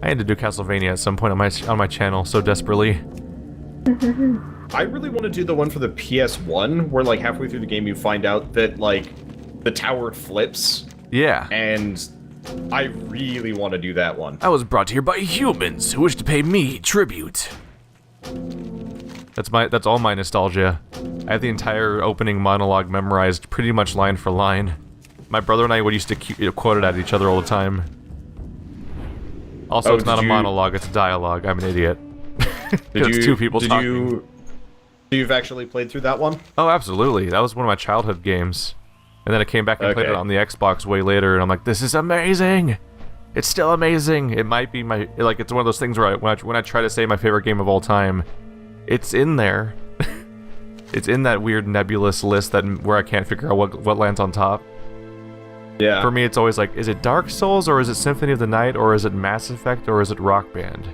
I had to do Castlevania at some point on my channel so desperately. I really want to do the one for the PS1, where like halfway through the game you find out that like the tower flips. Yeah. And I really want to do that one. I was brought here by humans who wish to pay me tribute. That's all my nostalgia. I have the entire opening monologue memorized pretty much line for line. My brother and I would used to quote it at each other all the time. Also, it's not a monologue, it's a dialogue. I'm an idiot. It's two people talking. You've actually played through that one? Oh, absolutely. That was one of my childhood games. And then I came back and played it on the Xbox way later, and I'm like, this is amazing! It's still amazing! It might be my... Like, it's one of those things where when I try to say my favorite game of all time, it's in there. It's in that weird nebulous list where I can't figure out what lands on top. Yeah. For me, it's always like, is it Dark Souls, or is it Symphony of the Night, or is it Mass Effect, or is it Rock Band?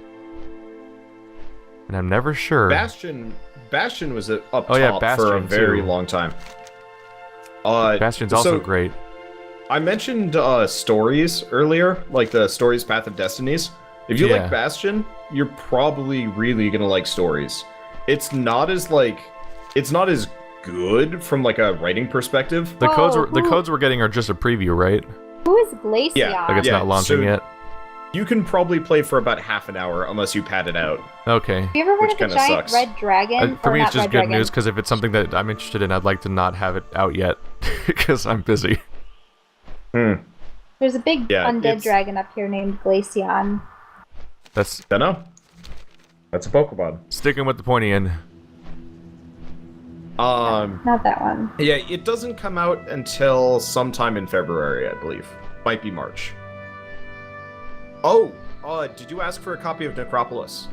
And I'm never sure. Bastion was up top for a very long time. Bastion's also great. I mentioned stories earlier, like the Stories Path of Destinies. If you like Bastion, you're probably really gonna like Stories. It's not as good from like a writing perspective. The codes we're getting are just a preview, right? Who is Glaceon? Yeah, like it's not launching yet. You can probably play for about half an hour unless you pad it out. Okay. Have you ever heard of the giant red dragon? For me, it's just good news, because if it's something that I'm interested in, I'd like to not have it out yet, because I'm busy. There's a big undead dragon up here named Glaceon. Dunno. That's a Pokemon. Sticking with the pointy end. Not that one. Yeah, it doesn't come out until sometime in February, I believe. Might be March. Oh, did you ask for a copy of Necropolis?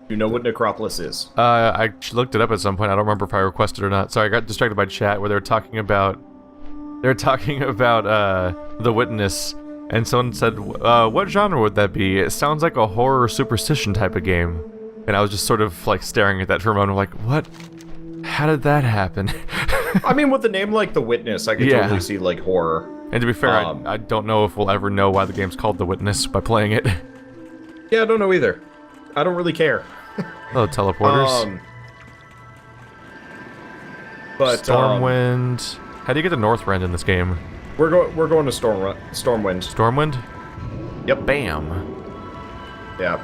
You know what Necropolis is? I looked it up at some point. I don't remember if I requested or not. Sorry, I got distracted by chat where they were talking about The Witness, and someone said, what genre would that be? It sounds like a horror superstition type of game. And I was just sort of like staring at that for a moment, like, what? How did that happen? I mean, with a name like The Witness, I could totally see like horror. And to be fair, I don't know if we'll ever know why the game's called The Witness by playing it. Yeah, I don't know either. I don't really care. Oh, teleporters. But Stormwind. How do you get to Northrend in this game? We're going to Stormwind. Stormwind? Yep. Bam. Yeah.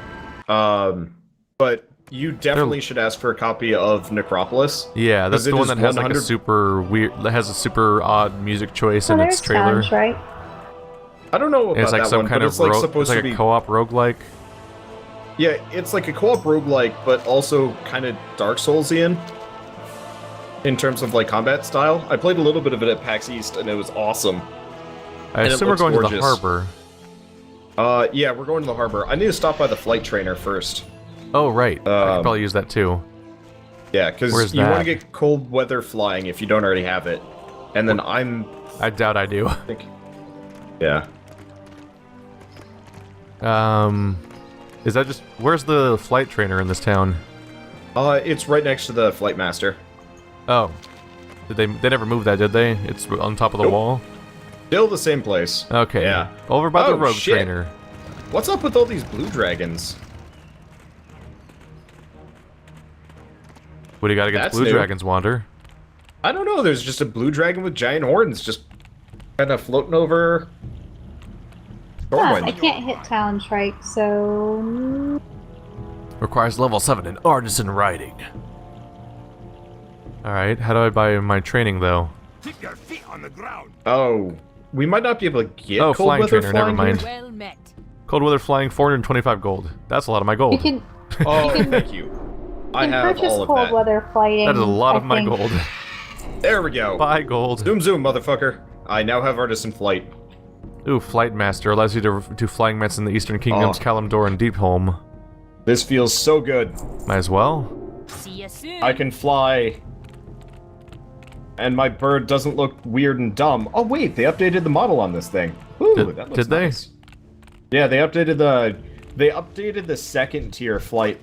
But you definitely should ask for a copy of Necropolis. Yeah, that's the one that has like a super weird, that has a super odd music choice in its trailer. Sounds right. I don't know about it's like that some one, kind but of it's like supposed to be a co-op roguelike. Yeah, it's like a co-op roguelike, but also kind of Dark Souls-ian in terms of like combat style. I played a little bit of it at PAX East, and it was awesome. I assume we're going to the harbor. Yeah, we're going to the harbor. I need to stop by the flight trainer first. Oh, right. I could probably use that too. Yeah, because you want to get cold weather flying if you don't already have it. And then I doubt I do. Yeah. Is that just... Where's the flight trainer in this town? It's right next to the flight master. Oh. They never moved that, did they? It's on top of the wall? Still the same place. Okay. Yeah. Over by the rogue trainer. What's up with all these blue dragons? What do you got against blue dragons, Wander? I don't know, there's just a blue dragon with giant horns just kind of floating over Stormwind. I can't hit Talon Strike, so... Requires level 7 in artisan riding. Alright, how do I buy my training, though? Keep your feet on the ground. Oh, we might not be able to get cold flying weather trainer, flying never mind. Well met. Cold weather flying, 425 gold. That's a lot of my gold. You can... Thank you. I have all of that. Cold weather flighting. That is a lot of my gold. There we go. Buy gold. Zoom zoom, motherfucker. I now have artisan flight. Ooh, Flight Master allows you to do flying mets in the Eastern Kingdoms, Kalimdor, and Deepholm. This feels so good. Might as well. See you soon. I can fly. And my bird doesn't look weird and dumb. Oh wait, they updated the model on this thing. Ooh, that looks nice. Yeah, they updated the second tier flight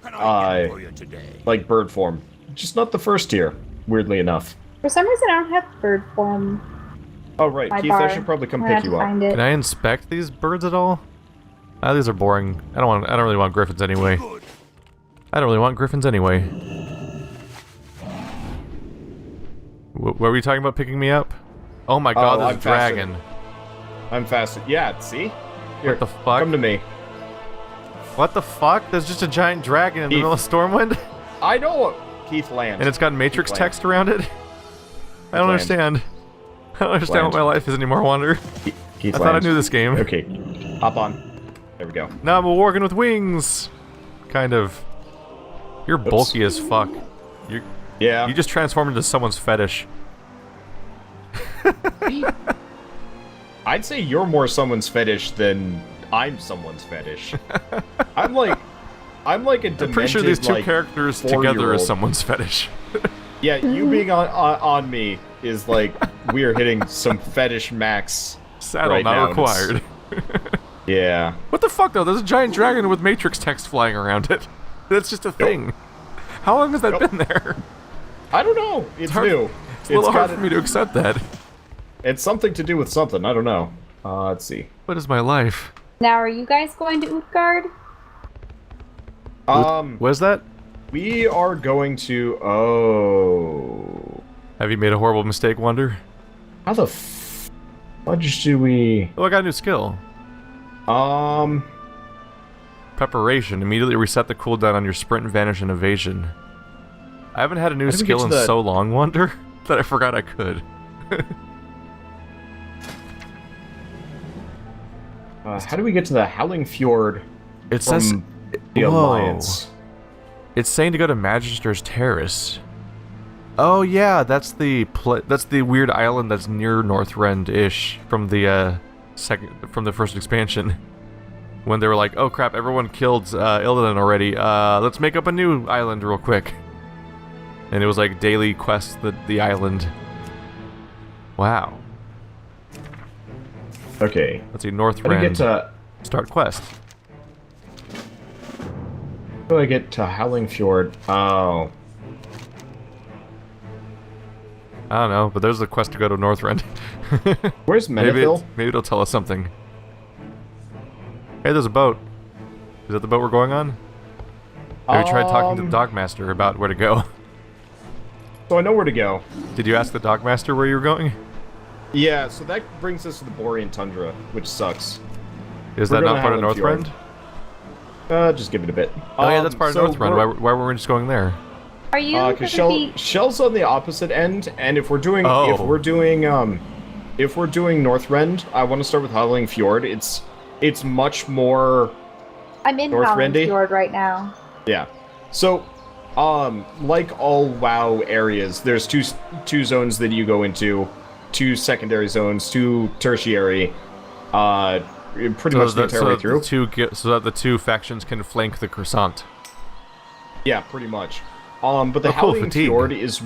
like bird form. Just not the first tier, weirdly enough. For some reason I don't have bird form. Oh, right. My Keith, bar. I should probably come I'm gonna pick have you to up. find it. Can I inspect these birds at all? Ah, these are boring. I don't really want griffins anyway. I don't really want griffins anyway. What were you talking about picking me up? Oh my god, there's a dragon. I'm faster. Yeah, see? Here, What the fuck? come to me. What the fuck? There's just a giant dragon in the middle of Stormwind? I know what Keith land. And it's got matrix Keith text around it? I don't land. understand. I don't understand what my life is anymore, Wander. Keith I thought I knew this game. Okay, hop on. There we go. Now I'm a worgen with wings! Kind of. You're bulky as fuck. Yeah. You just transformed into someone's fetish. I'd say you're more someone's fetish than I'm someone's fetish. I'm like a demented, I'm pretty sure these two like, characters together four-year-old. is someone's fetish. Yeah, you being on me is like we are hitting some fetish max. Saddle right not now, required. Yeah. What the fuck though? There's a giant dragon with matrix text flying around it. That's just a thing. How long has that been there? I don't know. It's hard- new. It's a little hard for me to accept that. It's something to do with something. I don't know. Let's see. What is my life? Now, are you guys going to Utgard? What is that? We are going to. Oh. Have you made a horrible mistake, Wonder? How the fudge do we? Oh, I got a new skill. Preparation. Immediately reset the cooldown on your sprint, vanish, and evasion. I haven't had a new How do we skill get in to the- so long, Wonder, that I forgot I could. How do we get to the Howling Fjord It says from the Whoa. Alliance? It's saying to go to Magister's Terrace. Oh yeah, that's the weird island that's near Northrend-ish from the first expansion. When they were like, oh crap, everyone killed Illidan already. Let's make up a new island real quick. And it was like daily quest the island. Wow. Okay. Let's see, How do Northrend. I get to? Start quest. How do I get to Howling Fjord? Oh. I don't know, but there's a quest to go to Northrend. Where's Menethil? Maybe it'll tell us something. Hey, there's a boat. Is that the boat we're going on? Maybe try talking to the Dockmaster about where to go. So I know where to go. Did you ask the Dockmaster where you were going? Yeah, so that brings us to the Borean Tundra, which sucks. Is We're that not going part of to Howling Northrend? Just give it a bit. Oh yeah, that's part so of Northrend. Why weren't we just going there? Are you going Because to be... Shell's on the opposite end, and if we're doing Oh. if we're doing Northrend, I want to start with Howling Fjord. It's much more. I'm in North Howling Rendy? Fjord right now. Yeah. So, like all WoW areas, there's two zones that you go into, two secondary zones, two tertiary. Pretty much the entire way through. So that the two factions can flank the croissant. Yeah, pretty much. But the Oh, cool, Howling fatigue. Fjord is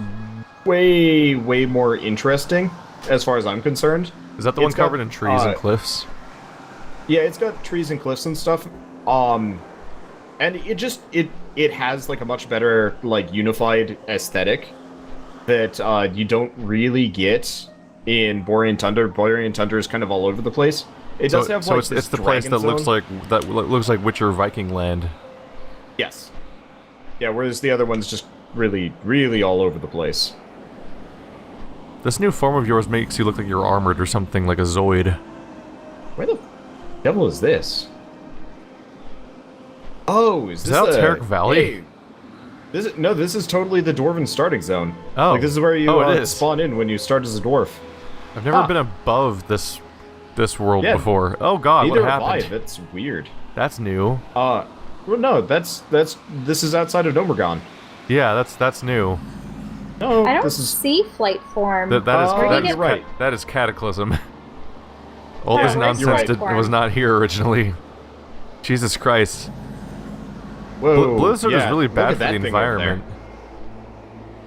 way more interesting, as far as I'm concerned. Is that the one It's got, covered in trees and cliffs? Yeah, it's got trees and cliffs and stuff. And it has like a much better like unified aesthetic that you don't really get in Borean Tundra. Borean Tundra is kind of all over the place. It does have like it's the place that looks like Witcher Viking land. Yes. Yeah, whereas the other one's just really all over the place. This new form of yours makes you look like you're armored or something, like a Zoid. Where the devil is this? Oh, is this that Alteric Valley? Hey, this is totally the Dwarven starting zone. Oh. Like, this is where you it is. spawn in when you start as a dwarf. I've never been above this world before. Oh god, Neither what have I. happened? That's weird. That's new. Well, no, this is outside of Nomergon. Yeah, that's new. No, I don't this is see flight form. you're right. That is Cataclysm. All this where's nonsense flight form? was not here originally. Jesus Christ. whoa. Blizzard is really look bad at for that the thing over there. environment.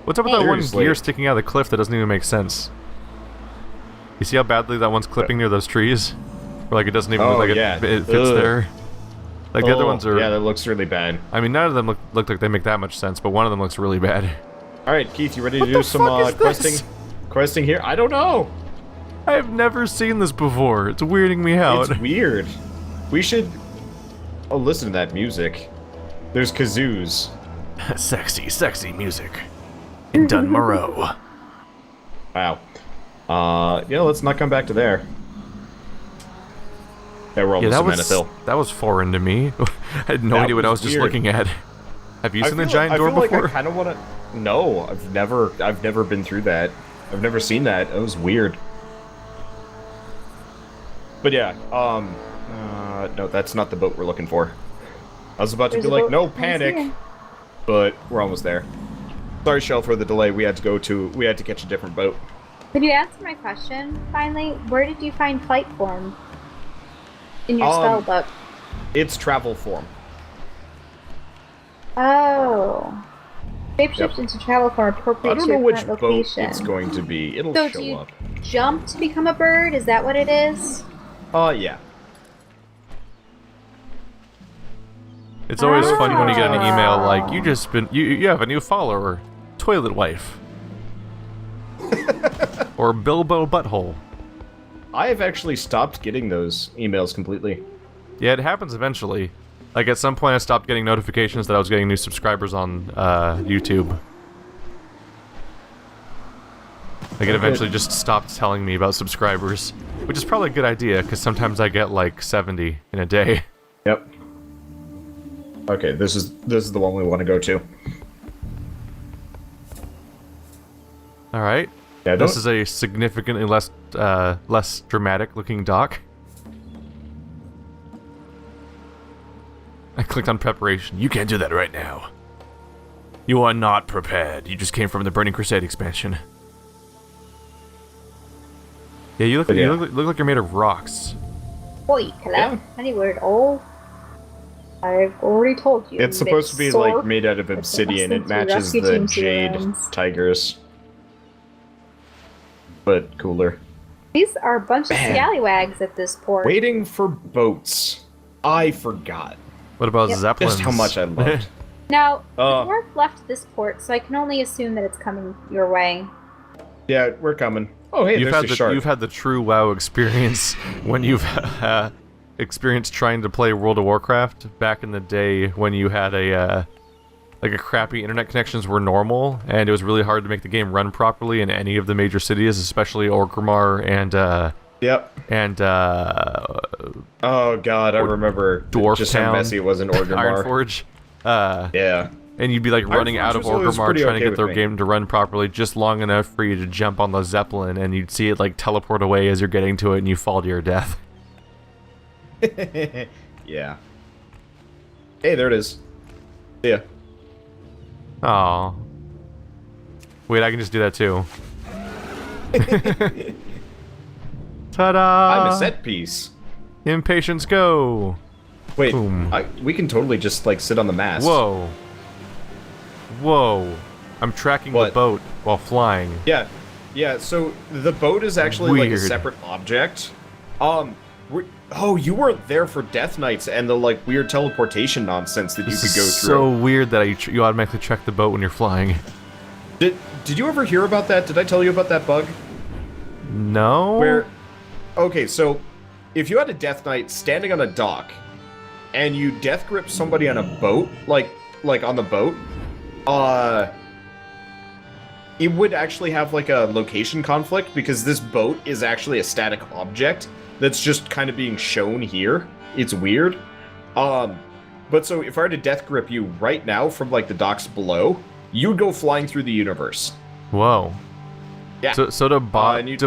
What's up with that one Seriously. gear sticking out of the cliff that doesn't even make sense? You see how badly that one's clipping near those trees? Or like it doesn't even look like it fits Ugh. there? Like the other ones are... Yeah, that looks really bad. I mean, none of them look like they make that much sense, but one of them looks really bad. All right, Keith, you ready to What do the some fuck is this? questing here? I don't know. I've never seen this before. It's weirding me out. It's weird. We should... Oh, listen to that music. There's kazoos. Sexy, sexy music. In Dunmorrow. Wow. Yeah, let's not come back to there. Yeah, we're almost at Menethil. That was foreign to me. I had no idea what I was just looking at. Have you seen the giant door before? Like I kind of want to... No, I've never been through that. I've never seen that. It was weird. But yeah, no, that's not the boat we're looking for. I was about to be like, no panic, but we're almost there. Sorry, Shell, for the delay. We had to catch a different boat. Could you answer my question, finally? Where did you find flight form in your spell book? It's travel form. Oh. Shapeshift into travel form appropriate to your current location. Boat it's going to be. It'll so show do you up. Jump to become a bird? Is that what it is? Yeah. It's always funny when you get an email like, you have a new follower, Toilet Wife. Or Bilbo Butthole. I have actually stopped getting those emails completely. Yeah, it happens eventually. Like, at some point I stopped getting notifications that I was getting new subscribers on YouTube. Like, it eventually just stopped telling me about subscribers. Which is probably a good idea, because sometimes I get, like, 70 in a day. Yep. Okay, this is the one we want to go to. Alright. Yeah, this is a significantly less dramatic-looking dock. I clicked on preparation. You can't do that right now. You are not prepared. You just came from the Burning Crusade expansion. Yeah, you look like you're made of rocks. Oi, hello? Yeah. Any word all? I've already told you. It's supposed to be like made out of obsidian. It matches the jade tigers. But cooler. These are a bunch of scallywags at this port. Waiting for boats. I forgot. What about zeppelins? Just how much I loved. Now, the dwarf left this port, so I can only assume that it's coming your way. Yeah, we're coming. Oh, hey, there's a shark. You've had the true WoW experience when you've experienced trying to play World of Warcraft back in the day when you had a crappy internet connections were normal, and it was really hard to make the game run properly in any of the major cities, especially Orgrimmar and Yep. And oh god, I remember Dwarf just Town, how messy it was in Orgrimmar. Ironforge. Yeah. And you'd be like running out of Orgrimmar trying to get their game to run properly just long enough for you to jump on the Zeppelin, and you'd see it like teleport away as you're getting to it, and you fall to your death. Yeah. Hey, there it is. Yeah. Aw. Wait, I can just do that too. Ta-da! I'm a set piece. Impatience go! Wait, boom. We can totally just, like, sit on the mast. Whoa. Whoa. I'm tracking the boat while flying. Yeah. Yeah, so the boat is actually, like, a separate object. Oh, you weren't there for Death Knights and the, like, weird teleportation nonsense that you could go through. So weird that you automatically check the boat when you're flying. Did you ever hear about that? Did I tell you about that bug? No? Okay, so if you had a Death Knight standing on a dock and you death grip somebody on a boat, like on the boat, it would actually have like a location conflict because this boat is actually a static object that's just kind of being shown here. It's weird. But so if I were to death grip you right now from like the docks below, you'd go flying through the universe. Whoa. Yeah. So do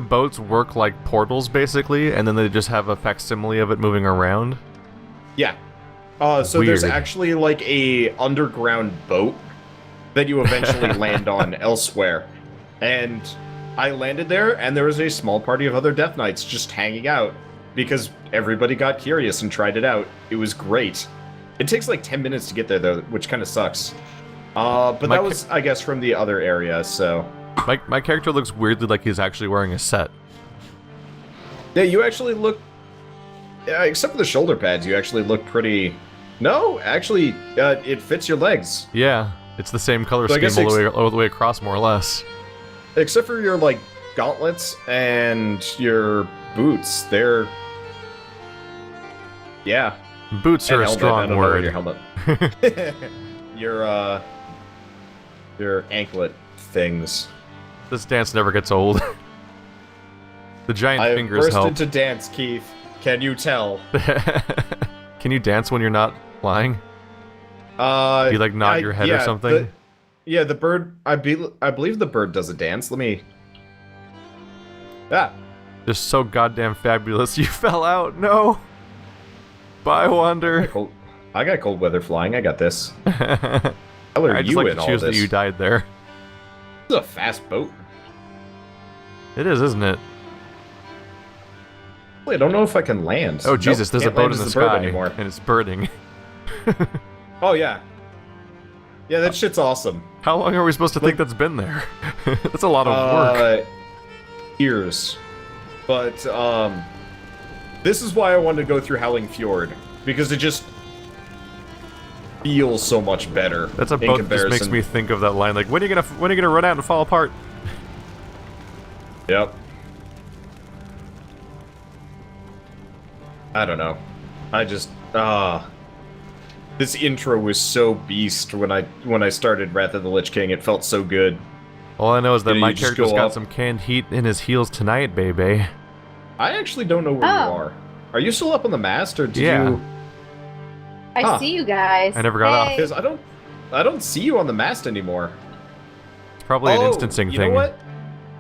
boats work like portals basically, and then they just have a facsimile of it moving around? Yeah. So there's actually like a underground boat that you eventually land on elsewhere. And I landed there, and there was a small party of other Death Knights just hanging out because everybody got curious and tried it out. It was great. It takes like 10 minutes to get there though, which kind of sucks. But that was, I guess, from the other area, so... My character looks weirdly like he's actually wearing a set. Yeah, you actually look... except for the shoulder pads, you actually look pretty... No, actually, it fits your legs. Yeah, it's the same color scheme all the way across, more or less. Except for your, like, gauntlets and your boots. They're... Yeah. Boots are a strong word. Your helmet. Your anklet things. This dance never gets old. The giant fingers help. I burst into dance, Keith. Can you tell? Can you dance when you're not flying? Do you like nod your head or something? The bird. I believe the bird does a dance. Let me. Ah. Just so goddamn fabulous. You fell out. No. Bye, Wander. I got cold weather flying. I got this. I just like to choose that you died there. This is a fast boat. It is, isn't it? I don't know if I can land. Oh Jesus! There's a boat in the sky, and it's birding. Oh yeah. Yeah, that shit's awesome. How long are we supposed to think that's been there? That's a lot of work. Years. But, this is why I wanted to go through Howling Fjord. Because it just feels so much better. That's a boat that just makes me think of that line, like, when are you gonna run out and fall apart? Yep. I don't know. I just, this intro was so beast when I started Wrath of the Lich King. It felt so good. All I know is that my character's got some canned heat in his heels tonight, baby. I actually don't know where you are. Are you still up on the mast, or did you... I see you guys. I never got off. Because I don't see you on the mast anymore. It's probably an instancing thing. You know what?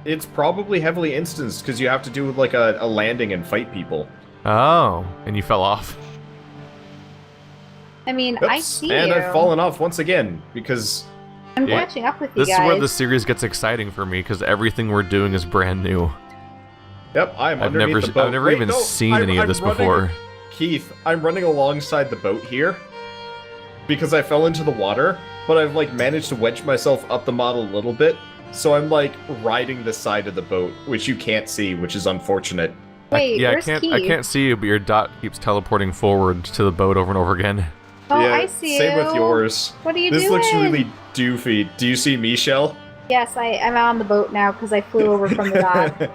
It's probably heavily instanced, because you have to do like a landing and fight people. Oh, and you fell off. I mean, Oops. I see and you. I've fallen off once again, because... I'm catching up with you guys. This is where the series gets exciting for me, because everything we're doing is brand new. Yep, I'm underneath the boat. I've never even seen any of this before. Keith, I'm running alongside the boat here, because I fell into the water, but I've, like, managed to wedge myself up the model a little bit, so I'm, like, riding the side of the boat, which you can't see, which is unfortunate. Wait, where's I Keith? can't see you, but your dot keeps teleporting forward to the boat over and over again. Oh, yeah, I see same you. with yours. What are you doing? This looks really doofy. Do you see me, Shell? Yes, I'm on the boat now because I flew over from the dock.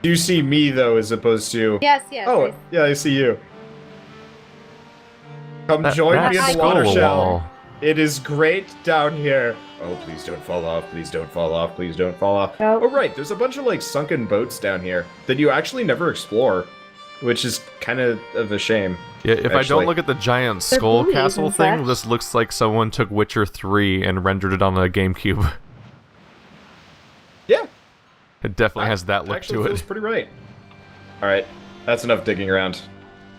Do you see me, though, as opposed to... Yes. Oh, yeah, I see you. Come join me in the water, Shell. It is great down here. Oh, please don't fall off. Please don't fall off. Please don't fall off. Nope. Oh, right. There's a bunch of, like, sunken boats down here that you actually never explore, which is kind of a shame. Yeah, if I don't look at the giant skull castle thing, this looks like someone took Witcher 3 and rendered it on a GameCube. Yeah. It definitely has that look to it. Feels pretty right. Alright, that's enough digging around.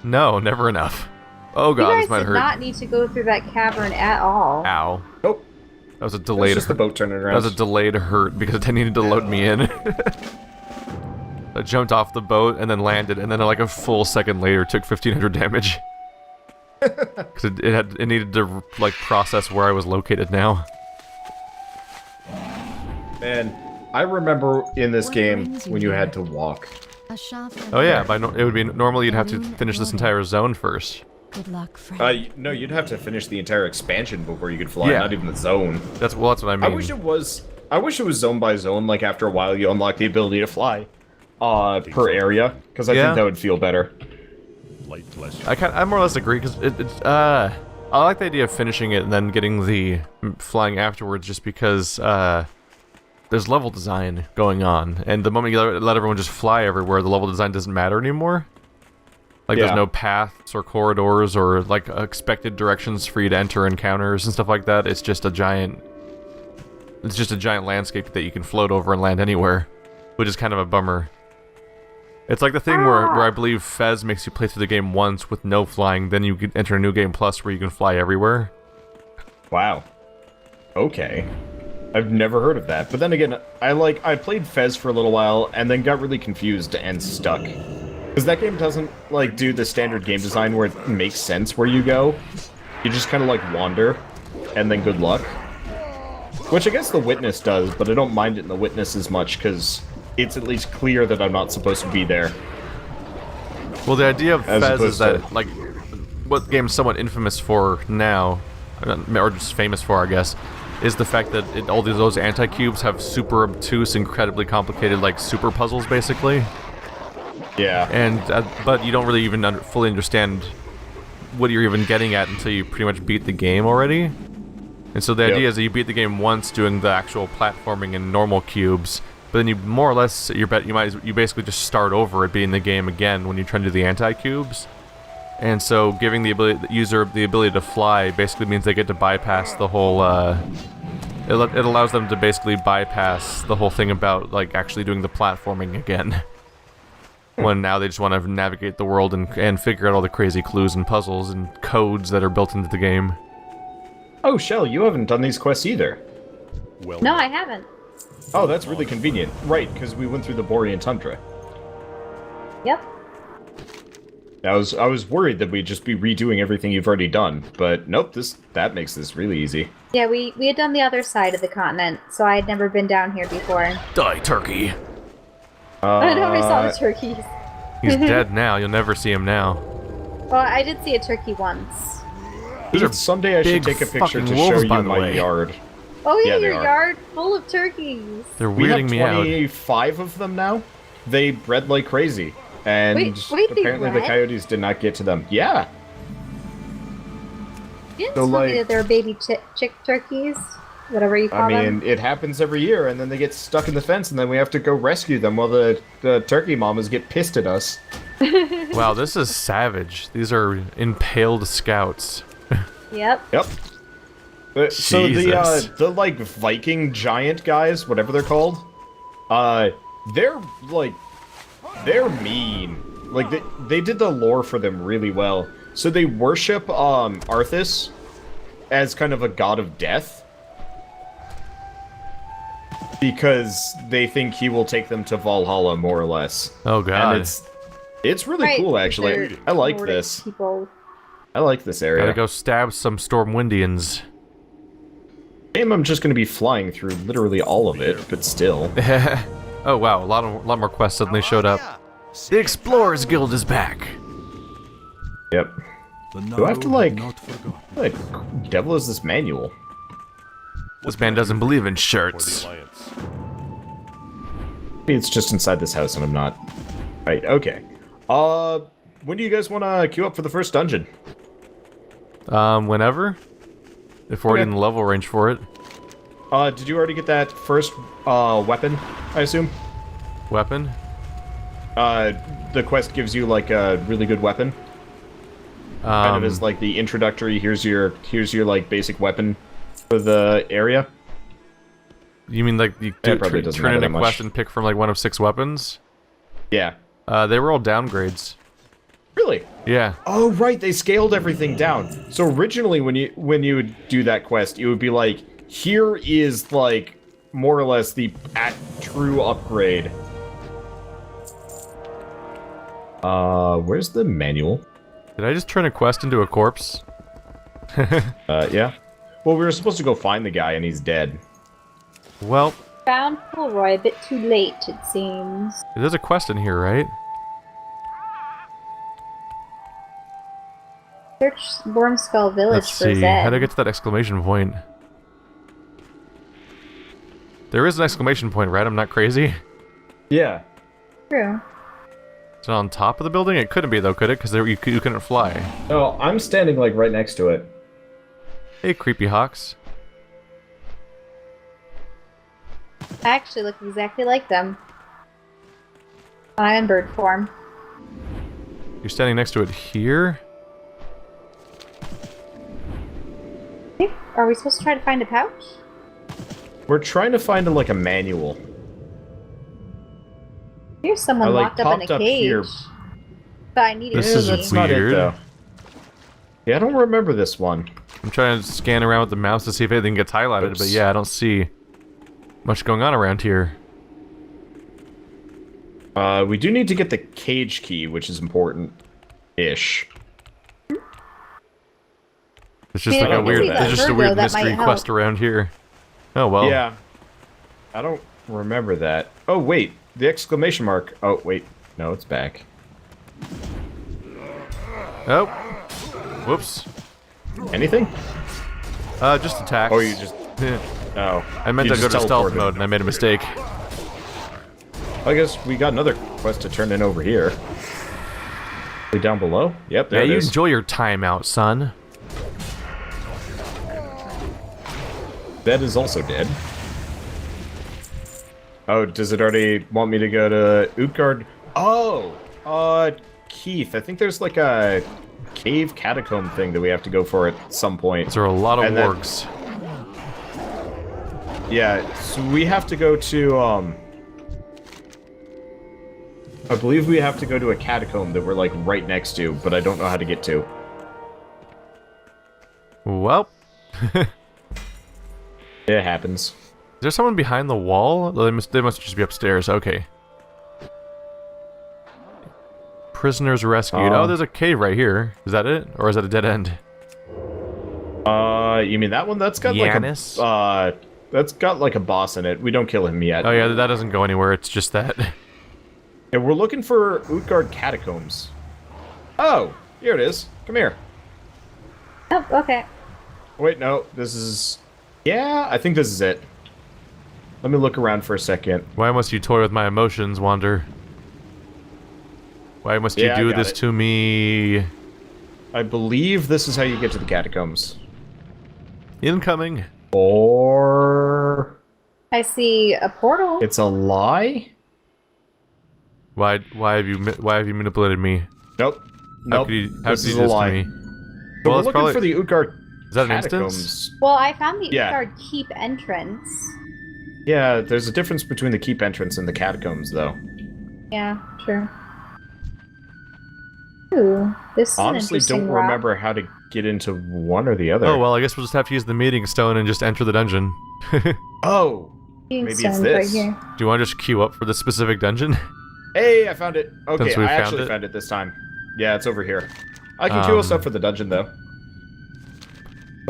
No, never enough. Oh god, this might hurt. You guys did not need to go through that cavern at all. Ow. Nope. That was a delayed just the boat turning around. That was a delayed hurt because it needed to load me in. I jumped off the boat and then landed, and then like a full second later took 1500 damage. Because it needed to like process where I was located now. Man, I remember in this game when you had to walk. Oh yeah, it would be normally you'd have to finish this entire zone first. Good luck, friend. No, you'd have to finish the entire expansion before you could fly, not even the zone. That's what I mean. I wish it was zone by zone, like after a while you unlock the ability to fly per area, because I think that would feel better. I more or less agree, because I like the idea of finishing it and then getting the flying afterwards, just because there's level design going on, and the moment you let everyone just fly everywhere, the level design doesn't matter anymore. Like there's no paths or corridors or like expected directions for you to enter encounters and stuff like that. It's just a giant landscape that you can float over and land anywhere, which is kind of a bummer. It's like the thing where I believe Fez makes you play through the game once with no flying, then you can enter a new game plus where you can fly everywhere. Wow. Okay. I've never heard of that. But then again, I played Fez for a little while and then got really confused and stuck. Because that game doesn't like do the standard game design where it makes sense where you go. You just kind of like wander and then good luck. Which I guess the Witness does, but I don't mind it in the Witness as much because it's at least clear that I'm not supposed to be there. Well, the idea of Fez is that, like, what the game's somewhat infamous for now, or just famous for, I guess, is the fact that all those anti-cubes have super obtuse, incredibly complicated, like, super puzzles, basically. Yeah. And, but you don't really even fully understand what you're even getting at until you pretty much beat the game already. And so the idea is that you beat the game once doing the actual platforming in normal cubes, but then you more or less, you basically just start over at beating the game again when you try to do the anti-cubes. And so giving the user the ability to fly basically means they get to bypass the whole, it allows them to basically bypass the whole thing about, like, actually doing the platforming again. When now they just want to navigate the world and figure out all the crazy clues and puzzles and codes that are built into the game. Oh, Shell, you haven't done these quests either. Well, no, I haven't. Oh, that's really convenient. Right, because we went through the Borean Tundra. Yep. I was worried that we'd just be redoing everything you've already done, but nope, that makes this really easy. Yeah, we had done the other side of the continent, so I had never been down here before. Die, turkey! I never saw the turkeys. He's dead now, you'll never see him now. Well, I did see a turkey once. Someday I should take a picture to show you my yard. Oh yeah, your yard full of turkeys. They're weirding me out. We have 25 of them now. They bred like crazy. And wait, apparently the coyotes did not get to them. Yeah. You didn't tell me that they're baby chick turkeys, whatever you call them. I mean, it happens every year, and then they get stuck in the fence, and then we have to go rescue them while the turkey mamas get pissed at us. Wow, this is savage. These are impaled scouts. Yep. So the like Viking giant guys, whatever they're called, they're mean. Like they did the lore for them really well. So they worship Arthas as kind of a god of death because they think he will take them to Valhalla, more or less. Oh god. And it's really cool, actually. I like this. I like this area. Gotta go stab some Stormwindians. I'm just gonna be flying through literally all of it, but still. Oh wow, a lot more quests suddenly showed up. The Explorers Guild is back. Yep. Do I have to like devil is this manual? This man doesn't believe in shirts. Maybe it's just inside this house and I'm not. Right, okay. When do you guys want to queue up for the first dungeon? Whenever. If we're already in the level range for it. Did you already get that first weapon, I assume? Weapon? The quest gives you like a really good weapon. Kind of as like the introductory, here's your like basic weapon for the area. You mean like you turn in a quest and pick from like one of 6 weapons? Yeah. They were all downgrades. Really? Yeah. Oh right, they scaled everything down. So originally when you would do that quest, it would be like, here is like more or less the true upgrade. Where's the manual? Did I just turn a quest into a corpse? Yeah. Well, we were supposed to go find the guy and he's dead. Well. Found Pulroy a bit too late, it seems. There's a quest in here, right? Search Wormskull Village Let's for see. Zed. How do I get to that exclamation point? There is an exclamation point, right? I'm not crazy? Yeah. True. Is it on top of the building? It couldn't be, though, could it? Because you couldn't fly. No, I'm standing, like, right next to it. Hey, creepy hawks. I actually look exactly like them. I'm in bird form. You're standing next to it here? Are we supposed to try to find a pouch? We're trying to find, like, a manual. Here's someone locked up in a cage. Here. But I need This is That's weird. not it, though. Yeah, I don't remember this one. I'm trying to scan around with the mouse to see if anything gets highlighted, Oops. but yeah, I don't see much going on around here. We do need to get the cage key, which is important-ish. It's just like a weird, it's just a weird mystery quest around here. Oh well. Yeah. I don't remember that. Oh wait, the exclamation mark. Oh wait, no, it's back. Oh. Whoops. Anything? Just attacks. Oh, you just. Oh. I meant You to go just to stealth teleported. mode and I made a mistake. I guess we got another quest to turn in over here. Way down below? Yep, there Yeah, it you is. enjoy your time out, son. That is also dead. Oh, does it already want me to go to Utgard? Oh! Keith, I think there's like a cave catacomb thing that we have to go for at some point. There are a lot of And then- orcs. Yeah, so we have to go to, I believe we have to go to a catacomb that we're, like, right next to, but I don't know how to get to. Well. It happens. Is there someone behind the wall? They must just be upstairs. Okay. Prisoners rescued. Oh, there's a cave right here. Is that it? Or is that a dead end? You mean that one? That's got Yanis? like a, that's got like a boss in it. We don't kill him yet. Oh yeah, that doesn't go anywhere. It's just that. Yeah, we're looking for Utgard catacombs. Oh, here it is. Come here. Oh, okay. Wait, no, this is... Yeah, I think this is it. Let me look around for a second. Why must you toy with my emotions, Wander? Why must you Yeah, I do got this it. to me? I believe this is how you get to the catacombs. Incoming. Or... I see a portal. It's a lie? Why have you manipulated me? Nope. How Nope. could you This do is this a lie. to me? So Well, we're it's looking probably for the Utgard Is that an catacombs. instance? Well, I found the Yeah. Utgard Keep entrance. Yeah, there's a difference between the keep entrance and the catacombs, though. Yeah, true. Ooh, this is an Honestly, interesting don't rock. remember how to get into one or the other. Oh well, I guess we'll just have to use the meeting stone and just enter the dungeon. Do Oh! King Maybe it's stone's this. Right here. you want to just queue up for this specific dungeon? Hey, I found it! Okay, Since we I found actually it? found it this time. Yeah, it's over here. I can queue us up for the dungeon, though.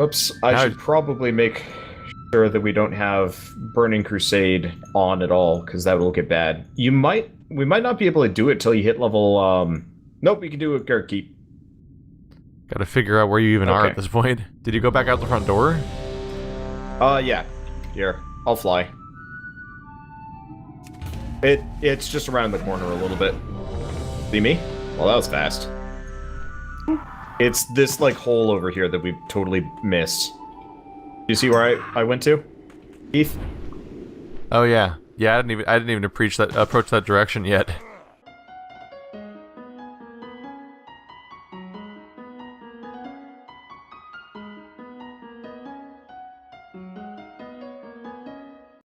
Oops, I Now- should probably make sure that we don't have Burning Crusade on at all, because that will get bad. We might not be able to do it till you hit level, Nope, we can do it Garrett Keep. Gotta figure out where you even are Okay. at this point. Did you go back out the front door? Yeah. Here, I'll fly. It's just around the corner a little bit. See me? Well, that was fast. It's this, like, hole over here that we totally missed. You see where I went to? Keith? Oh yeah, yeah. I didn't even approach that direction yet.